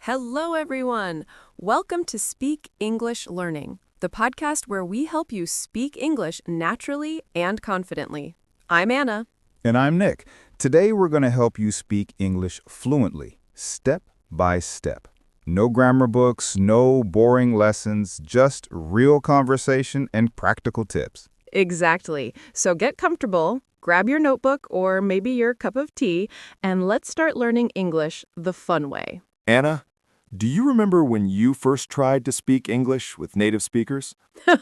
Hello, everyone. Welcome to Speak English Learning, the podcast where we help you speak English naturally and confidently. I'm Anna. And I'm Nick. Today we're going to help you speak English fluently, step by step. No grammar books, no boring lessons, just real conversation and practical tips. Exactly. So get comfortable, grab your notebook or maybe your cup of tea, and let's start learning English the fun way. Anna, do you remember when you first tried to speak English with native speakers?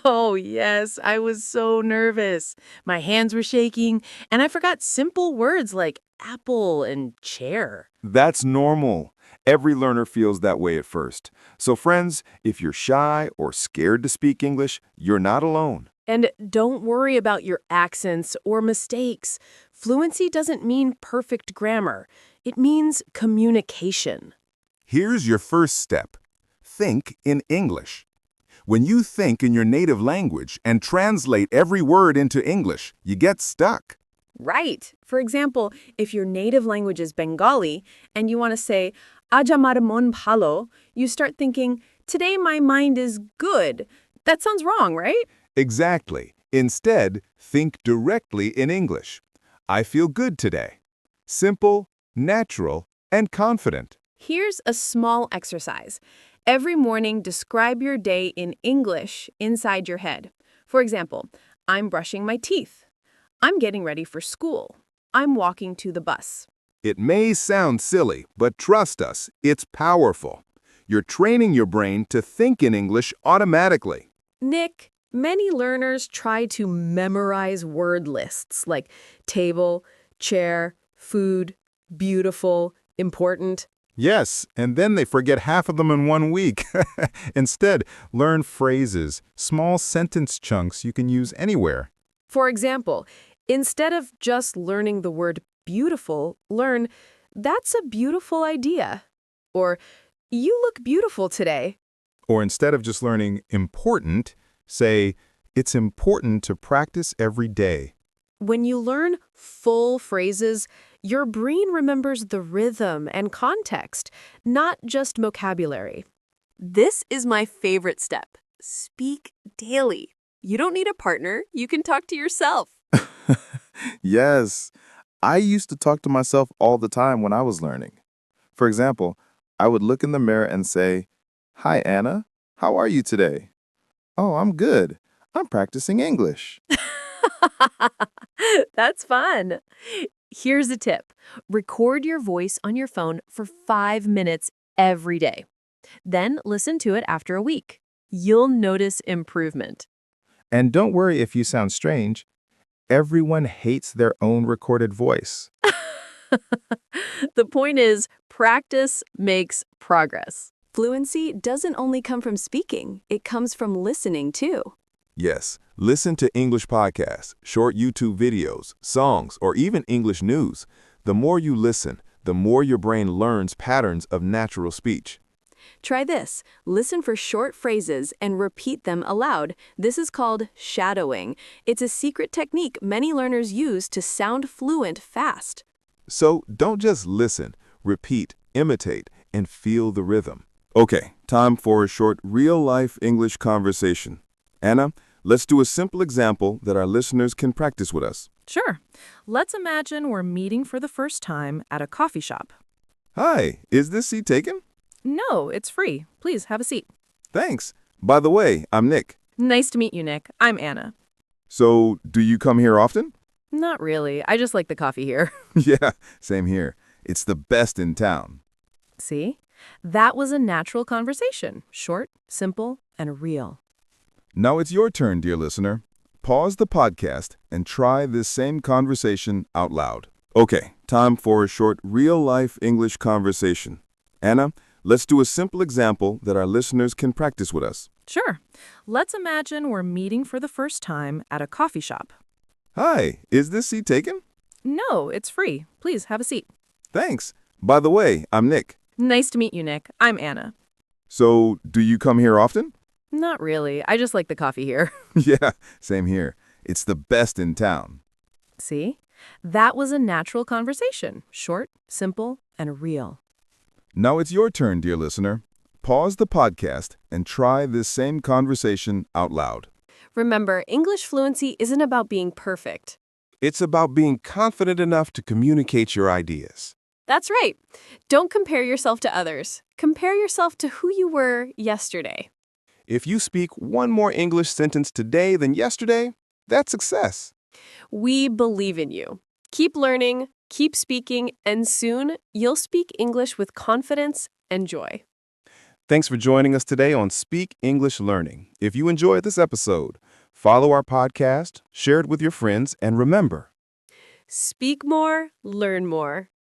Oh, yes, I was so nervous. My hands were shaking, and I forgot simple words like apple and chair. That's normal. Every learner feels that way at first. So friends, if you're shy or scared to speak English, you're not alone. And don't worry about your accents or mistakes. Fluency doesn't mean perfect grammar. It means communication. Here's your first step. Think in English. When you think in your native language and translate every word into English, you get stuck. Right. For example, if your native language is Bengali and you want to say, Aaj amar mon bhalo, you start thinking, today my mind is good. That sounds wrong, right? Exactly. Instead, think directly in English. I feel good today. Simple, natural, and confident. Here's a small exercise. Every morning, describe your day in English inside your head. For example, I'm brushing my teeth. I'm getting ready for school. I'm walking to the bus. It may sound silly, but trust us, it's powerful. You're training your brain to think in English automatically. Nick, many learners try to memorize word lists like table, chair, food, beautiful, important. Yes, and then they forget half of them in 1 week. Instead, learn phrases, small sentence chunks you can use anywhere. For example, instead of just learning the word beautiful, learn, that's a beautiful idea. Or, you look beautiful today. Or instead of just learning important, say, it's important to practice every day. When you learn full phrases, your brain remembers the rhythm and context, not just vocabulary. This is my favorite step. Speak daily. You don't need a partner. You can talk to yourself. Yes, I used to talk to myself all the time when I was learning. For example, I would look in the mirror and say, "Hi, Anna. How are you today?" "Oh, I'm good. I'm practicing English." That's fun. Here's a tip. Record your voice on your phone for 5 minutes every day. Then listen to it after a week. You'll notice improvement. And don't worry if you sound strange. Everyone hates their own recorded voice. The point is, practice makes progress. Fluency doesn't only come from speaking, it comes from listening too. Yes, listen to English podcasts, short YouTube videos, songs, or even English news. The more you listen, the more your brain learns patterns of natural speech. Try this. Listen for short phrases and repeat them aloud. This is called shadowing. It's a secret technique many learners use to sound fluent fast. So don't just listen, repeat, imitate, and feel the rhythm. Okay, time for a short real-life English conversation. Anna, let's do a simple example that our listeners can practice with us. Sure. Let's imagine we're meeting for the first time at a coffee shop. Hi, is this seat taken? No, it's free. Please have a seat. Thanks. By the way, I'm Nick. Nice to meet you, Nick. I'm Anna. So, do you come here often? Not really. I just like the coffee here. Yeah, same here. It's the best in town. See? That was a natural conversation. Short, simple, and real. Now it's your turn, dear listener. Pause the podcast and try this same conversation out loud. Okay, time for a short real-life English conversation. Anna, let's do a simple example that our listeners can practice with us. Sure. Let's imagine we're meeting for the first time at a coffee shop. Hi, is this seat taken? No, it's free. Please have a seat. Thanks. By the way, I'm Nick. Nice to meet you, Nick. I'm Anna. So, do you come here often? Not really. I just like the coffee here. Yeah, same here. It's the best in town. See? That was a natural conversation. Short, simple, and real. Now it's your turn, dear listener. Pause the podcast and try this same conversation out loud. Remember, English fluency isn't about being perfect. It's about being confident enough to communicate your ideas. That's right. Don't compare yourself to others. Compare yourself to who you were yesterday. If you speak one more English sentence today than yesterday, that's success. We believe in you. Keep learning, keep speaking, and soon you'll speak English with confidence and joy. Thanks for joining us today on Speak English Learning. If you enjoyed this episode, follow our podcast, share it with your friends, and remember, Speak more, learn more.